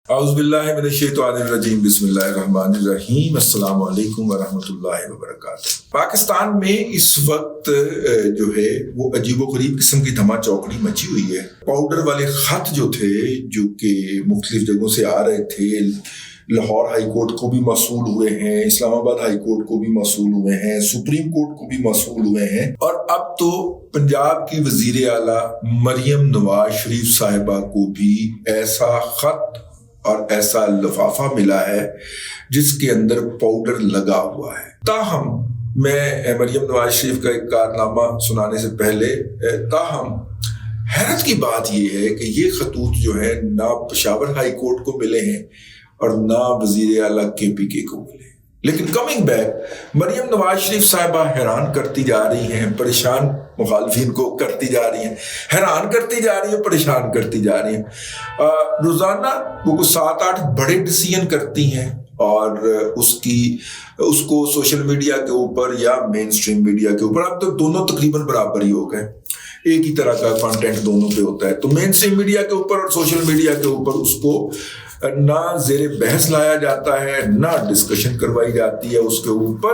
اعوذ باللہ من الشیطان الرجیم بسم اللہ الرحمن الرحیم السلام علیکم ورحمۃ اللہ وبرکاتہ۔ پاکستان میں اس وقت جو ہے وہ عجیب و غریب قسم کی دھما چوکڑی مچی ہوئی ہے۔ پاؤڈر والے خط جو تھے جو کہ مختلف جگہوں سے آ رہے تھے، لاہور ہائی کورٹ کو بھی موصول ہوئے ہیں، اسلام آباد ہائی کورٹ کو بھی موصول ہوئے ہیں، سپریم کورٹ کو بھی موصول ہوئے ہیں، اور اب تو پنجاب کی وزیر اعلیٰ مریم نواز شریف صاحبہ کو بھی ایسا خط اور ایسا لفافہ ملا ہے جس کے اندر پاؤڈر لگا ہوا ہے۔ تاہم میں مریم نواز شریف کا ایک کارنامہ سنانے سے پہلے حیرت کی بات یہ ہے کہ یہ خطوط جو ہے نہ پشاور ہائی کورٹ کو ملے ہیں اور نہ وزیر اعلیٰ KPK کو ملے ہیں۔ لیکن کمنگ بیک، مریم نواز شریف صاحبہ حیران کرتی جا رہی ہیں، پریشان مخالفین کو کرتی جا رہی ہیں، حیران کرتی جا رہی ہیں، پریشان کرتی جا رہی ہیں۔ روزانہ وہ 7-8 بڑے ڈیسیژن کرتی ہیں اور اس کو سوشل میڈیا کے اوپر یا مین سٹریم میڈیا کے اوپر، اب تو دونوں تقریباً برابر ہی ہو گئے، ایک ہی طرح کا کانٹینٹ دونوں پہ ہوتا ہے، تو مین سٹریم میڈیا کے اوپر اور سوشل میڈیا کے اوپر اس کو نہ زیر بحث لایا جاتا ہے، نہ ڈسکشن کروائی جاتی ہے اس کے اوپر،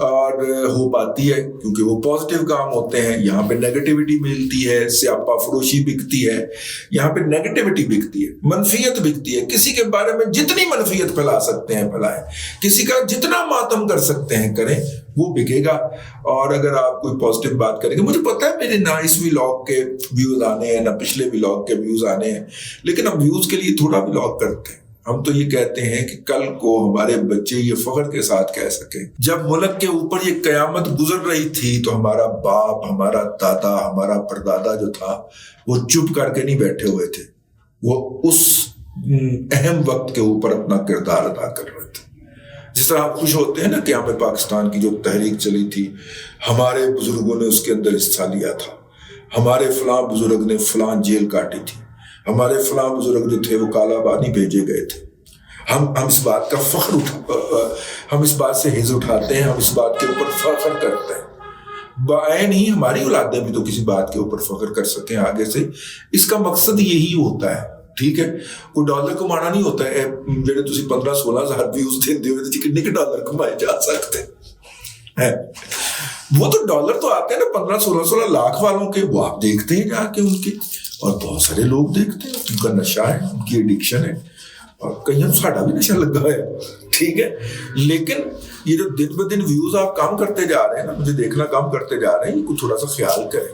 اور ہو پاتی ہے کیونکہ وہ پازیٹیو کام ہوتے ہیں۔ یہاں پہ نیگیٹیوٹی ملتی ہے، سیاپا فروشی بکتی ہے، یہاں پہ نیگیٹیوٹی بکتی ہے، منفیت بکتی ہے۔ کسی کے بارے میں جتنی منفیت پھیلا سکتے ہیں پھیلائیں، کسی کا جتنا ماتم کر سکتے ہیں کریں، وہ بکے گا۔ اور اگر آپ کوئی پازیٹیو بات کریں گے، مجھے پتا ہے میرے نہ اس ولاگ کے ویوز آنے ہیں نہ پچھلے ولاگ کے ویوز آنے ہیں، لیکن ہم ویوز کے لیے تھوڑا ولاگ کرتے ہیں۔ ہم تو یہ کہتے ہیں کہ کل کو ہمارے بچے یہ فخر کے ساتھ کہہ سکیں، جب ملک کے اوپر یہ قیامت گزر رہی تھی تو ہمارا باپ، ہمارا دادا، ہمارا پردادا جو تھا وہ چپ کر کے نہیں بیٹھے ہوئے تھے، وہ اس اہم وقت کے اوپر اپنا کردار ادا کر رہے تھے۔ جس طرح ہم خوش ہوتے ہیں نا کہ ہمیں پاکستان کی جو تحریک چلی تھی، ہمارے بزرگوں نے اس کے اندر حصہ لیا تھا، ہمارے فلاں بزرگ نے فلاں جیل کاٹی تھی، ہمارے فلاں بزرگ جو تھے وہ کالا بانی بھیجے گئے تھے۔ ہم اس بات کا ہم اس بات سے حظ اٹھاتے ہیں، ہم اس بات کے اوپر فخر کرتے ہیں۔ بعین ہی ہماری اولادیں بھی تو کسی بات کے اوپر فخر کر سکیں آگے سے۔ اس کا مقصد یہی ہوتا ہے، ٹھیک ہے؟ کوئی ڈالر کمانا نہیں ہوتا ہے جڑے تسی 15-16 ہزار ویوز دیندے ہوئے تو کتنے کے ڈالر کمائے جا سکتے ہیں؟ وہ تو ڈالر تو آتے ہیں نا 15-16 لاکھ والوں کے، وہ آپ دیکھتے ہیں جا کے ان کے، اور بہت سارے لوگ دیکھتے ہیں، ان کا نشہ ہے، ان کی ایڈکشن ہے، اور کہیں ساڈا بھی نشہ لگا ہے، ٹھیک ہے؟ لیکن یہ جو دن بہ دن ویوز آپ کم کرتے جا رہے ہیں نا، مجھے دیکھنا کم کرتے جا رہے ہیں، یہ کو تھوڑا سا خیال کریں،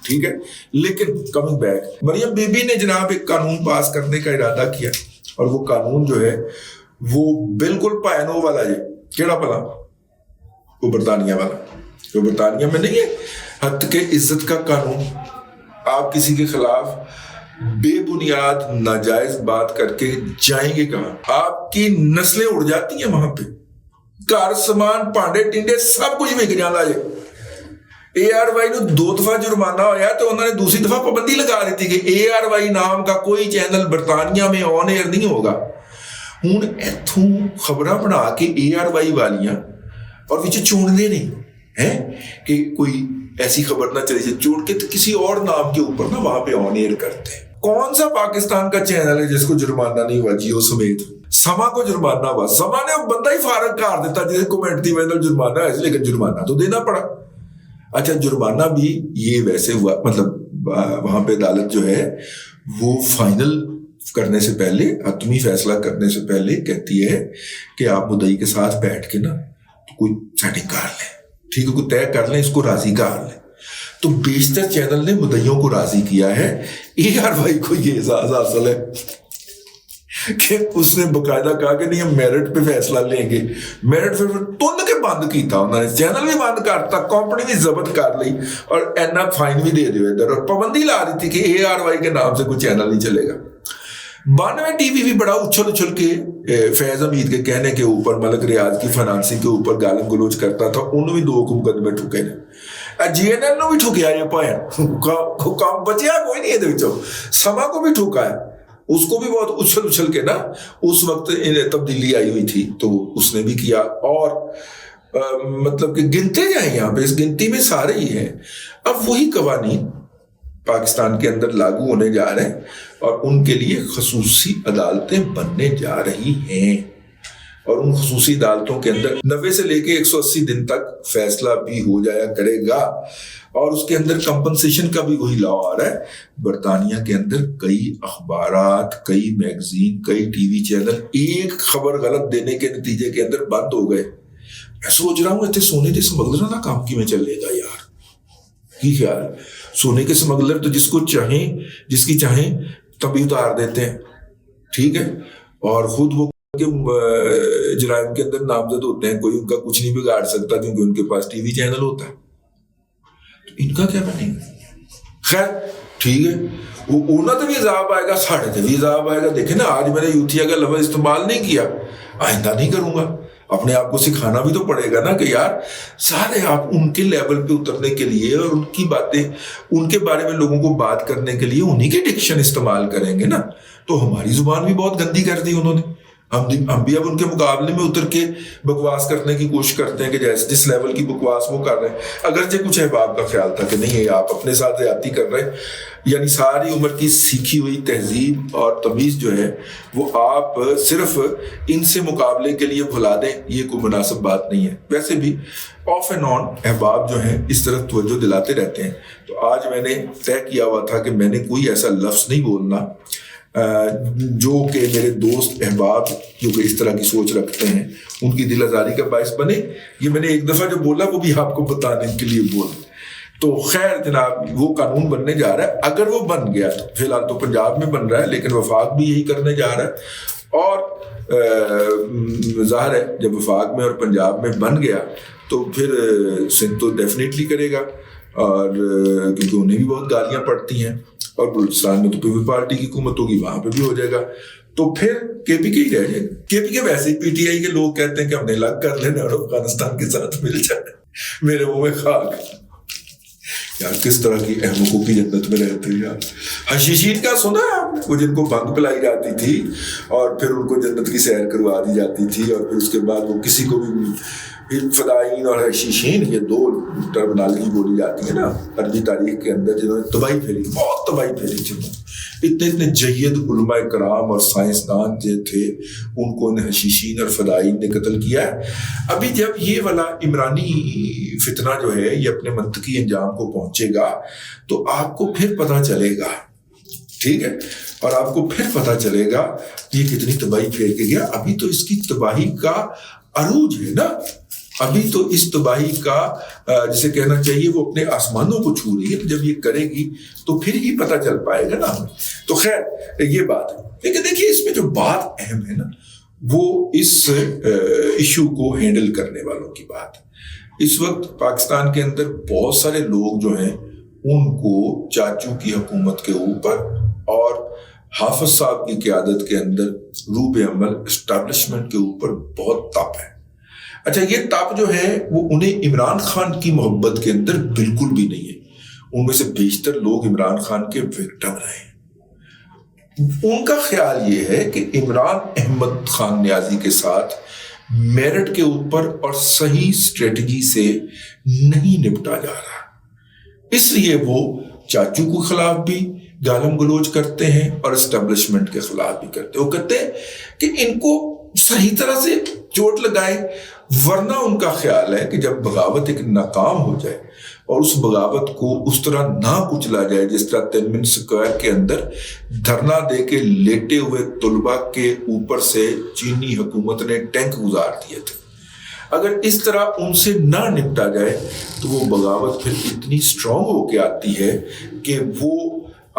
ٹھیک ہے؟ لیکن coming back, Maryam Bibi نے جناب ایک قانون پاس کرنے کا ارادہ کیا، اور وہ قانون جو ہے وہ بالکل پائنو والا ہے۔ کیڑا بلا؟ وہ برطانیہ والا، جو برطانیہ میں نہیں ہے، حد کے عزت کا قانون۔ آپ کسی کے خلاف بے بنیاد ناجائز بات کر کے جائیں گے کہاں؟ آپ کی نسلیں اڑ جاتی ہیں وہاں پہ، گھر سامان پانڈے ٹنڈے سب کچھ بک جاتا ہے۔ ARY نو 2 دفعہ جرمانہ ہویا تو انہوں نے دوسری دفعہ پابندی لگا دی تھی کہ ARY نام کا کوئی چینل برطانیہ میں آن ایئر نہیں ہوگا۔ ہوں ایتھوں خبراں بنا کے ARY والیاں اور وچ چونڈے نہیں ہیں کہ کوئی ایسی خبر نہ چلی جائے، چوڑ کے کسی اور نام کے اوپر نہ وہاں پہ آن ایئر کرتے ہیں۔ کون سا پاکستان کا چینل ہے جس کو جرمانہ نہیں ہوا؟ جیو سمیت سما کو جرمانہ ہوا، سما نے بندہ ہی فارغ کر دیتا جسے کومنٹ دی وجہ جرمانہ ہے، لیکن جرمانہ تو دینا پڑا۔ اچھا، جرمانہ بھی یہ ویسے ہوا، مطلب وہاں پہ عدالت جو ہے وہ فائنل کرنے سے پہلے، حتمی فیصلہ کرنے سے پہلے کہتی ہے کہ آپ مدعی کے ساتھ بیٹھ کے نا کوئی سیٹنگ کر لیں، ٹھیک ہے، کوئی طے کر لیں، اس کو راضی کر لیں۔ تو بیشتر چینل نے مدعیوں کو راضی کیا ہے۔ ARY کو یہ اعزاز حاصل ہے کہ اس نے باقاعدہ کہا کہ نہیں، ہم میرٹ پہ فیصلہ لیں گے۔ میرٹ پہ تن کے بند کیتا، انہوں نے چینل بھی بند کرتا، کمپنی بھی ضبط کر لی، اور اینا فائن بھی دے دیو ادھر، اور پابندی لا دی تھی کہ ARY کے نام سے کوئی چینل نہیں چلے گا۔ 92 ٹی وی بھی بڑا اچھل کے فیض حمید کے کہنے کے اوپر، ملک ریاض کی فنانسی کے اوپر گالم گلوچ کرتا تھا، انہوں بھی 2 مقدمے ٹھکے نے۔ GNN نو بھی ٹھکیا یہ پائن، کام بچیا کوئی نہیں ہے، سما کو بھی ٹھکا ہے، اس کو بھی بہت اچھل کے نا اس وقت تبدیلی آئی ہوئی تھی تو اس نے بھی کیا۔ اور مطلب کہ گنتے جائیں یہاں پہ، اس گنتی میں سارے ہی ہیں۔ اب وہی قوانین پاکستان کے اندر لاگو ہونے جا رہے ہیں اور ان کے لیے خصوصی عدالتیں بننے جا رہی ہیں، اور ان خصوصی عدالتوں کے اندر 90 سے لے کے 180 دن تک فیصلہ بھی ہو جایا کرے گا، اور اس کے اندر کمپنسیشن کا بھی وہی لاء آ رہا ہے۔ برطانیہ کے اندر کئی اخبارات، کئی میگزین، کئی ٹی وی چینل ایک خبر غلط دینے کے نتیجے کے اندر بند ہو گئے۔ میں سوچ رہا ہوں اتنے سونے کے سمگلر نہ کام کی میں چلے گا یار، کی خیال ہے؟ سونے کے سمگلر تو جس کو چاہیں، جس کی چاہیں تبھی اتار دیتے ہیں، ٹھیک ہے، اور خود وہ کے جرائم کے اندر نامزد ہوتے ہیں، کوئی ان کا کچھ نہیں بگاڑ سکتا کیونکہ ان کے پاس ٹی وی چینل ہوتا ہے۔ تو ان کا کیا بنے گا؟ خیر ٹھیک ہے، انہوں تو بھی عذاب آئے گا، ساڑھے تو بھی عذاب آئے گا۔ دیکھیں نا، آج میں نے یوتھیا کا لفظ استعمال نہیں کیا، آئندہ نہیں کروں گا۔ اپنے آپ کو سکھانا بھی تو پڑے گا نا کہ یار سارے آپ ان کے لیول پہ اترنے کے لیے اور ان کی باتیں، ان کے بارے میں لوگوں کو بات کرنے کے لیے انہی کے ڈکشن استعمال کریں گے نا۔ تو ہماری زبان بھی بہت گندی کر دی انہوں نے، ہم بھی اب ان کے مقابلے میں اتر کے بکواس کرنے کی کوشش کرتے ہیں کہ جیسے جس لیول کی بکواس وہ کر رہے ہیں۔ اگرچہ کچھ احباب کا خیال تھا کہ نہیں ہے آپ اپنے ساتھ زیادتی کر رہے ہیں، یعنی ساری عمر کی سیکھی ہوئی تہذیب اور تمیز جو ہے وہ آپ صرف ان سے مقابلے کے لیے بھلا دیں، یہ کوئی مناسب بات نہیں ہے۔ ویسے بھی آف اینڈ آن احباب جو ہیں اس طرف توجہ دلاتے رہتے ہیں۔ تو آج میں نے طے کیا ہوا تھا کہ میں نے کوئی ایسا لفظ نہیں بولنا جو کہ میرے دوست احباب جو کہ اس طرح کی سوچ رکھتے ہیں ان کی دل آزاری کا باعث بنے۔ یہ میں نے ایک دفعہ جو بولا وہ بھی آپ کو بتانے کے لیے بولا۔ تو خیر جناب، وہ قانون بننے جا رہا ہے، اگر وہ بن گیا تو فی الحال تو پنجاب میں بن رہا ہے، لیکن وفاق بھی یہی کرنے جا رہا ہے، اور ظاہر ہے جب وفاق میں اور پنجاب میں بن گیا تو پھر سندھ تو ڈیفینیٹلی کرے گا، اور کیونکہ انہیں بھی بہت گالیاں پڑتی ہیں، اور بلوچستان میں تو پیپلز پارٹی کی حکومت ہوگی، وہاں پہ بھی ہو جائے گا، تو پھر کے پی کے ہی رہ جائے گا۔ کے پی کے ویسے ہی پی ٹی آئی کے لوگ کہتے ہیں کہ ہم نے الگ کر لینا اور افغانستان کے ساتھ مل جائے۔ میرے منہ میں خاک یار، کس طرح کی احمقوں کی جنت میں رہتے ہیں یار۔ حشیشین کا سنا ہے آپ نے؟ وہ جن کو بھنگ پلائی جاتی تھی اور پھر ان کو جنت کی سیر کروا دی جاتی تھی، اور پھر اس کے بعد وہ کسی کو بھی فدائین اور حشیشین، یہ دو ٹرمنالوجی بولی جاتی ہے نا عربی تاریخ کے اندر، جنہوں نے تباہی پھیلی، بہت تباہی پھیلی تھی۔ اتنے جید علماء کرام اور سائنسدان جو تھے ان کو ان حشیشین اور فدائین نے قتل کیا ہے۔ ابھی جب یہ والا عمرانی فتنہ جو ہے یہ اپنے منطقی انجام کو پہنچے گا تو آپ کو پھر پتہ چلے گا، ٹھیک ہے، اور آپ کو پھر پتہ چلے گا کہ یہ کتنی تباہی پھیر کے گیا۔ ابھی تو اس کی تباہی کا عروج ہے نا، ابھی تو اس تباہی کا جسے کہنا چاہیے وہ اپنے آسمانوں کو چھو رہی ہے، تو جب یہ کرے گی تو پھر ہی پتہ چل پائے گا نا ہمیں۔ تو خیر یہ بات ہے، لیکن دیکھیے اس میں جو بات اہم ہے نا وہ اس ایشو کو ہینڈل کرنے والوں کی بات ہے۔ اس وقت پاکستان کے اندر بہت سارے لوگ جو ہیں ان کو چاچو کی حکومت کے اوپر اور حافظ صاحب کی قیادت کے اندر روب عمل اسٹیبلشمنٹ کے اوپر بہت تپ ہے۔ اچھا، یہ تپ جو ہے وہ انہیں عمران خان کی محبت کے اندر بالکل بھی نہیں ہے۔ ان میں سے بیشتر لوگ عمران خان کے وکٹم رہے ہیں۔ ان کا خیال یہ ہے کہ عمران احمد خان نیازی کے ساتھ میرٹ کے اوپر اور صحیح اسٹریٹجی سے نہیں نپٹا جا رہا، اس لیے وہ چاچو کے خلاف بھی گالم گلوچ کرتے ہیں اور اسٹیبلشمنٹ کے خلاف بھی کرتے ہیں۔ وہ کہتے ہیں کہ ان کو صحیح طرح سے چوٹ لگائے، ورنہ ان کا خیال ہے کہ جب بغاوت ایک ناکام ہو جائے اور اس بغاوت کو اس طرح نہ کچلا جائے جس طرح تنمن سکوائر کے اندر دھرنا دے کے لیٹے ہوئے طلباء کے اوپر سے چینی حکومت نے ٹینک گزار دیے تھے، اگر اس طرح ان سے نہ نپٹا جائے تو وہ بغاوت پھر اتنی اسٹرانگ ہو کے آتی ہے کہ وہ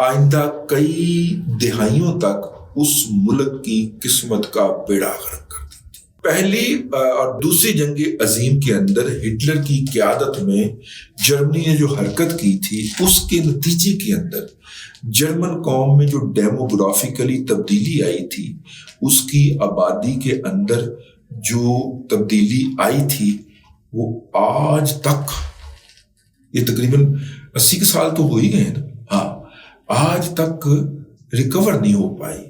آئندہ کئی دہائیوں تک اس ملک کی قسمت کا بیڑا غرق کر دیتی۔ پہلی اور دوسری جنگ عظیم کے اندر ہٹلر کی قیادت میں جرمنی نے جو حرکت کی تھی اس کے نتیجے کے اندر جرمن قوم میں جو ڈیموگرافیکلی تبدیلی آئی تھی، اس کی آبادی کے اندر جو تبدیلی آئی تھی وہ آج تک، یہ تقریباً 80 سال تو ہو ہی گئے نا، ہاں، آج تک ریکور نہیں ہو پائی۔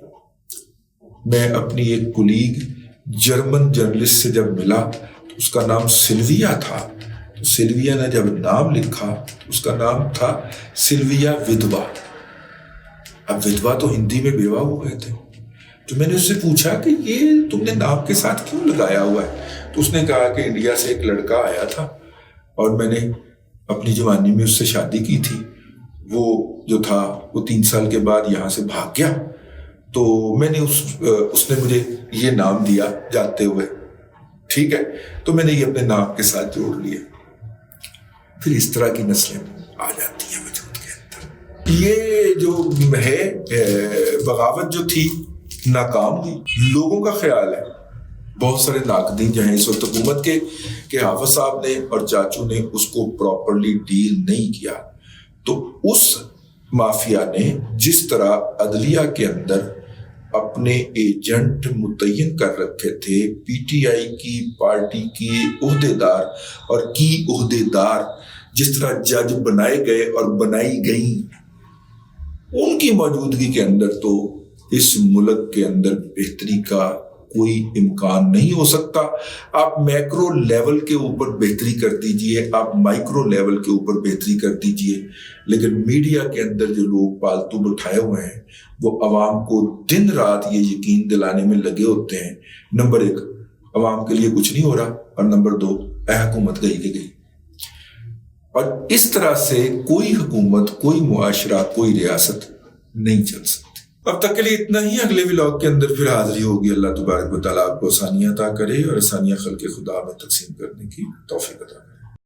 میں اپنی ایک کولیگ جرمن جرنلسٹ سے جب ملا تو اس کا نام سلویا تھا، تو سلویا نے جب نام لکھا تو اس کا نام تھا سلویا ودوا. اب ودوا تو ہندی میں بیوہ ہو گئے تھے. تو میں نے اس سے پوچھا کہ یہ تم نے نام کے ساتھ کیوں لگایا ہوا ہے؟ تو اس نے کہا کہ انڈیا سے ایک لڑکا آیا تھا اور میں نے اپنی جوانی میں اس سے شادی کی تھی. وہ جو تھا وہ 3 سال کے بعد یہاں سے بھاگ گیا. تو میں نے اس نے مجھے یہ نام دیا جاتے ہوئے. ٹھیک ہے, تو میں نے یہ اپنے نام کے ساتھ جوڑ لیا. پھر اس طرح کی نسلیں آ جاتی ہیں وجود کے اندر. یہ جو ہے بغاوت جو تھی ناکام ہوئی. لوگوں کا خیال ہے, بہت سارے ناقدین جو ہیں اس وقت حکومت کے کہ حافظ صاحب نے اور چاچو نے اس کو پراپرلی ڈیل نہیں کیا. تو اس مافیا نے جس طرح عدلیہ کے اندر اپنے ایجنٹ متعین کر رکھے تھے, پی ٹی آئی کی پارٹی کی عہدیدار اور کی عہدیدار جس طرح جج بنائے گئے اور بنائی گئیں, ان کی موجودگی کے اندر تو اس ملک کے اندر بہتری کا کوئی امکان نہیں ہو سکتا. آپ میکرو لیول کے اوپر بہتری کر دیجئے, آپ مائکرو لیول کے اوپر بہتری کر دیجئے, لیکن میڈیا کے اندر جو لوگ پالتو بٹھائے ہوئے ہیں وہ عوام کو دن رات یہ یقین دلانے میں لگے ہوتے ہیں نمبر 1 عوام کے لیے کچھ نہیں ہو رہا, اور نمبر 2 حکومت گئی کہ گئی. اور اس طرح سے کوئی حکومت, کوئی معاشرہ, کوئی ریاست نہیں چل سکتی. اب تک کے لیے اتنا ہی. اگلے ولاگ کے اندر پھر حاضری ہوگی. اللہ تبارک و تعالیٰ آپ کو آسانیاں عطا کرے اور آسانیاں خلق خدا میں تقسیم کرنے کی توفیق عطا کرے.